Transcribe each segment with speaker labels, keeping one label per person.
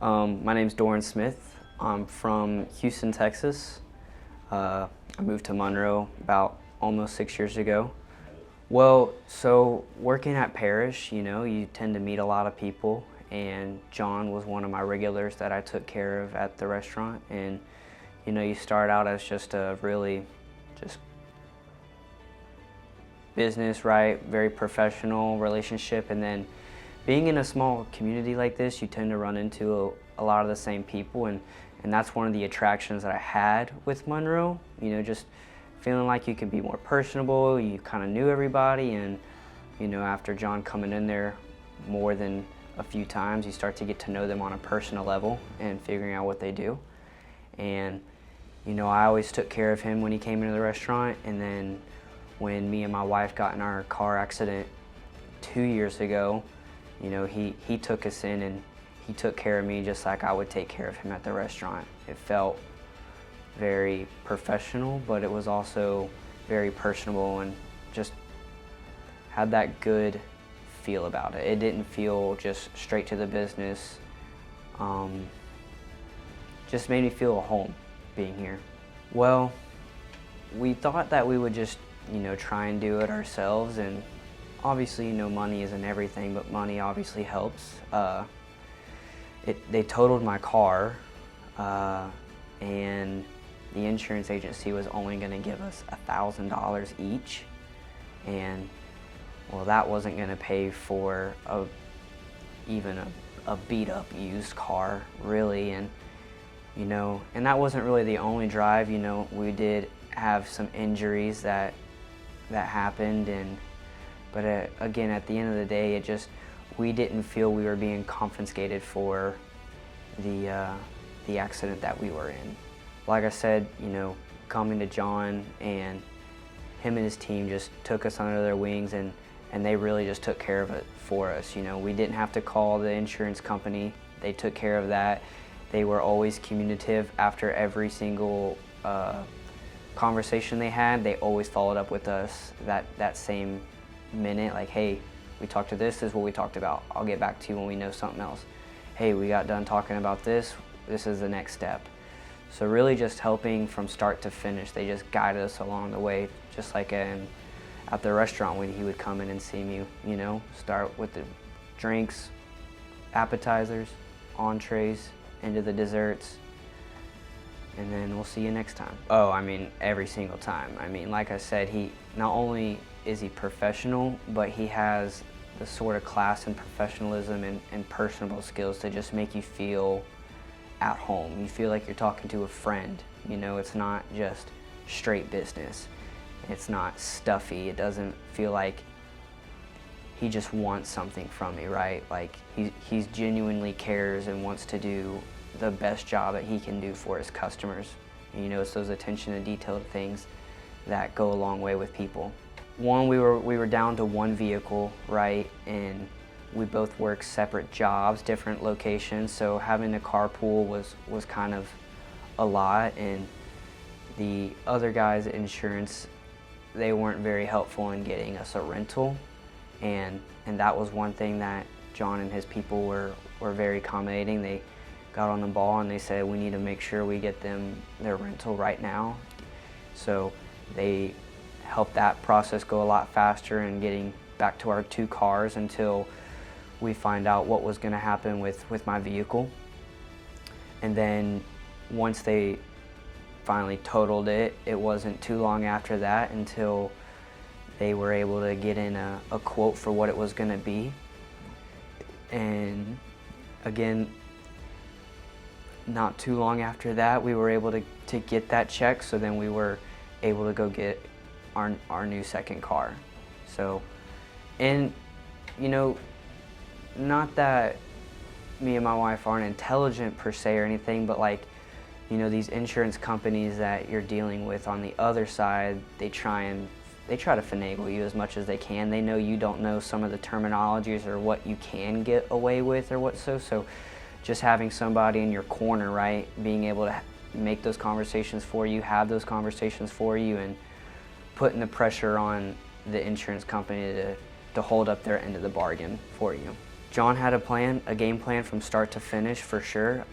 Speaker 1: My name's Doran Smith. I'm from Houston, Texas. I moved to Monroe about almost 6 years ago. Well, so working at Parish, you tend to meet a lot of people, and John was one of my regulars that I took care of at the restaurant. And you start out as just a really just business, right? Very professional relationship, and then being in a small community like this, you tend to run into a lot of the same people, and that's one of the attractions that I had with Monroe. Just feeling like you could be more personable, you kind of knew everybody, and after John coming in there more than a few times, you start to get to know them on a personal level and figuring out what they do. And I always took care of him when he came into the restaurant, and then when me and my wife got in our car accident 2 years ago, he took us in and he took care of me just like I would take care of him at the restaurant. It felt very professional, but it was also very personable and just had that good feel about it. It didn't feel just straight to the business. Just made me feel at home being here. Well, we thought that we would just, try and do it ourselves, and obviously, money isn't everything, but money obviously helps. They totaled my car, and the insurance agency was only going to give us $1,000 each, and well, that wasn't going to pay for even a beat-up used car, really. And and that wasn't really the only drive. We did have some injuries that happened, but again, at the end of the day, we didn't feel we were being compensated for the accident that we were in. Like I said, coming to John, and him and his team just took us under their wings, and they really just took care of it for us. We didn't have to call the insurance company. They took care of that. They were always communicative after every single conversation they had. They always followed up with us that same minute, like, hey, we talked to this is what we talked about. I'll get back to you when we know something else. Hey, we got done talking about this. This is the next step. So really just helping from start to finish. They just guided us along the way, just like at the restaurant when he would come in and see me, start with the drinks, appetizers, entrees, into the desserts, and then we'll see you next time. Oh, I mean, every single time. I mean, like I said, he not only is he professional, but he has the sort of class and professionalism and personable skills to just make you feel at home. You feel like you're talking to a friend. It's not just straight business. It's not stuffy. It doesn't feel like he just wants something from me, right? Like he's genuinely cares and wants to do the best job that he can do for his customers. It's those attention to detail things that go a long way with people. One, we were down to one vehicle, right? And we both work separate jobs, different locations, so having a carpool was kind of a lot. And the other guy's insurance, they weren't very helpful in getting us a rental, and that was one thing that John and his people were very accommodating. They got on the ball and they said, we need to make sure we get them their rental right now. So they helped that process go a lot faster and getting back to our 2 cars until we find out what was going to happen with my vehicle. And then once they finally totaled it, it wasn't too long after that until they were able to get in a quote for what it was going to be. And again, not too long after that, we were able to get that check, so then we were able to go get our new second car. So, and not that me and my wife aren't intelligent per se or anything, but these insurance companies that you're dealing with on the other side, they try to finagle you as much as they can. They know you don't know some of the terminologies or what you can get away with or what so just having somebody in your corner, right, being able to make those conversations for you, have those conversations for you, and putting the pressure on the insurance company to hold up their end of the bargain for you. John had a game plan from start to finish for sure.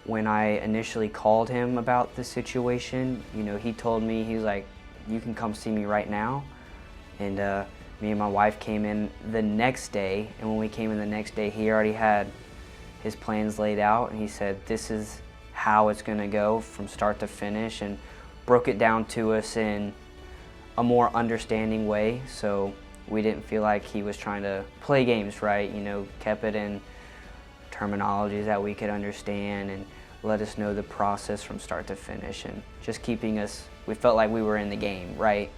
Speaker 1: When I initially called him about the situation, you know, he told me, he was like, "You can come see me right now." And me and my wife came in the next day, and when we came in the next day, he already had his plans laid out, and he said, "This is how it's gonna go from start to finish," and broke it down to us in a more understanding way, so we didn't feel like he was trying to play games, right? You know, kept it in terminologies that we could understand and let us know the process from start to finish, and just keeping us, we felt like we were in the game, right?